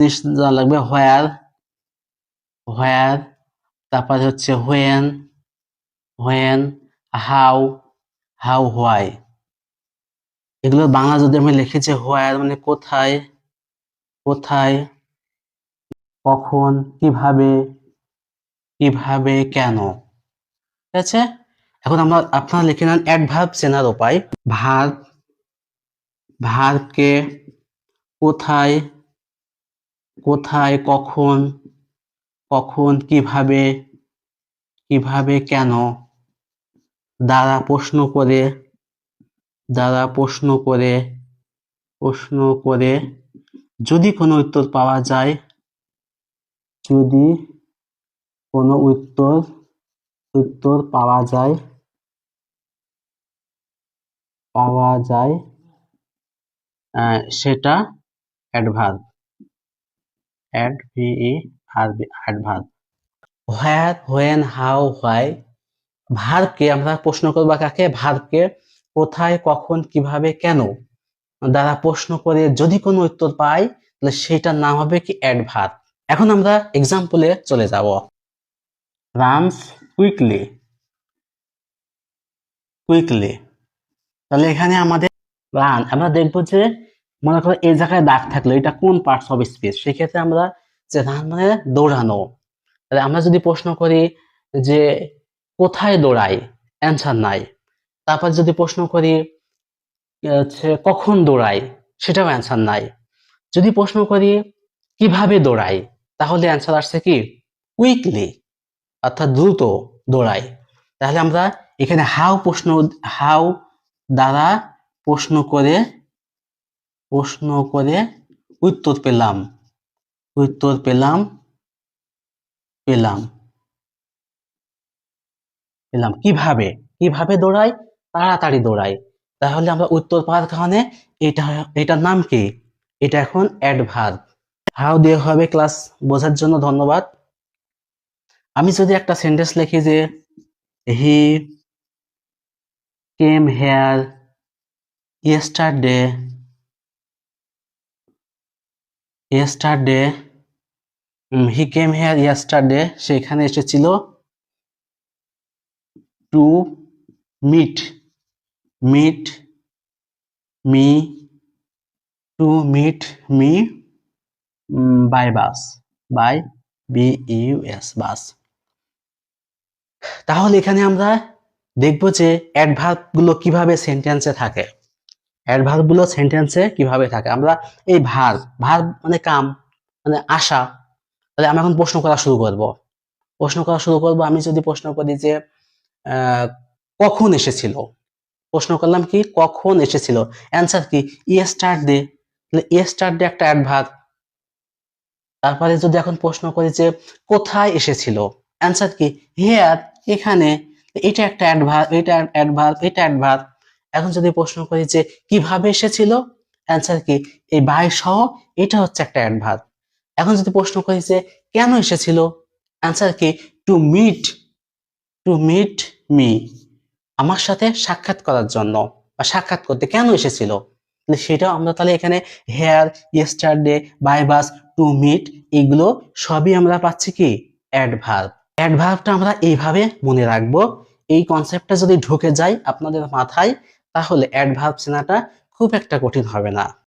জিনিস জানা লাগবে, হোয়ার, হোয়ার, তারপরে হচ্ছে when, when, how, how, why. এগুলো বাংলা যদি আমি লিখেছি হোয়ার মানে কোথায়, কোথায়, কখন, কিভাবে, কিভাবে, কেন। ঠিক আছে, এখন আপনারা লিখে নেন অ্যাডভার্ব চেনার উপায়। ভার্ব, ভার্বকে কোথায়, কোথায়, কখন, কখন, কিভাবে, কিভাবে, কেন দ্বারা প্রশ্ন করে, দ্বারা প্রশ্ন করে, প্রশ্ন করে যদি কোনো উত্তর পাওয়া যায়, যদি কোনো উত্তর, উত্তর পাওয়া যায়, পাওয়া যায়, সেটা adverb, adverb. Where, when, how, why. ভার্বকে আমরা প্রশ্ন করব কাকে? ভার্বকে কোথায়, কখন, কিভাবে, কেন দ্বারা প্রশ্ন করে যদি কোনো উত্তর পাই তাহলে সেটার নাম হবে কি? অ্যাডভার্ব। এখন আমরা এক্সাম্পলে চলে যাব। Runs quickly, quickly. তাহলে এখানে আমাদের রান, আমরা দেখবো যে মনে করো এই জায়গায় দাগ থাকলো, এটা কোন পার্টস অফ স্পিচ, সেক্ষেত্রে আমরা যে রান মানে দৌড়ানো। তাহলে আমরা যদি প্রশ্ন করি যে কোথায় দৌড়াই, অ্যান্সার নাই। তারপর যদি প্রশ্ন করি হচ্ছে কখন দৌড়াই, সেটাও অ্যান্সার নাই। যদি প্রশ্ন করি কিভাবে দৌড়াই, তাহলে অ্যান্সার আসছে কি? কুইকলি, অর্থাৎ দ্রুত দৌড়াই। তাহলে আমরা এখানে হাউ প্রশ্ন, হাউ দ্বারা প্রশ্ন করে, প্রশ্ন করে উত্তর পেলাম, উত্তর পেলাম, পেলাম, পেলাম কিভাবে, কিভাবে দৌড়াই? তাড়াতাড়ি দৌড়াই। তাহলে আমরা উত্তর পাওয়ার কারণে এটা, এটার নাম কি? এটা এখন অ্যাডভার্ব। হাউ দিয়ে হবে ক্লাস বোঝার জন্য ধন্যবাদ। আমি যদি একটা সেন্টেন্স লিখি যে he came here yesterday, yesterday, he came here yesterday, সেখানে এসেছিল to meet, meet me, to meet me by bus, by bus, বাস। তাহলে এখানে আমরা দেখব যে অ্যাডভার্ব গুলো কিভাবে সেন্টেন্সে থাকে, অ্যাডভার্ব গুলো সেন্টেন্সে কিভাবে থাকে। আমরা এই ভার্ব, ভার্ব মানে কাম, মানে আশা। তাহলে আমরা এখন প্রশ্ন করা শুরু করব, প্রশ্ন করা শুরু করব। আমি যদি প্রশ্ন করি যে কখন এসেছিল, প্রশ্ন করলাম কি কখন এসেছিল, অ্যান্সার কি? ইয়েস্টারডে। তাহলে ইয়েস্টারডে একটা অ্যাডভার্ব। তারপরে যদি এখন প্রশ্ন করি যে কোথায় এসেছিল, অ্যান্সার কি? হিয়ার, এখানে। এটা একটা অ্যাডভার্ব, এটা অ্যাডভার্ব, এটা অ্যাডভার্ব। এখন যদি প্রশ্ন করি যে কিভাবে এসেছিল, অ্যান্সার কি? এই বাই সহ, এটা হচ্ছে একটা অ্যাডভার্ব। এখন যদি প্রশ্ন করি যে কেন এসেছিল, অ্যান্সার কি? To meet, to meet me, আমার সাথে সাক্ষাৎ করার জন্য, বা সাক্ষাৎ করতে কেন এসেছিল, সেটাও আমরা তাহলে এখানে here, yesterday, by bus, to meet, এগুলো সবই আমরা পাচ্ছি কি? অ্যাডভার্ব। অ্যাডভার্বটা আমরা এইভাবে মনে রাখবো। এই কনসেপ্টটা যদি ঢুকে যায় আপনাদের মাথায়, তাহলে অ্যাডভার্ব চেনাটা খুব একটা কঠিন হবে না।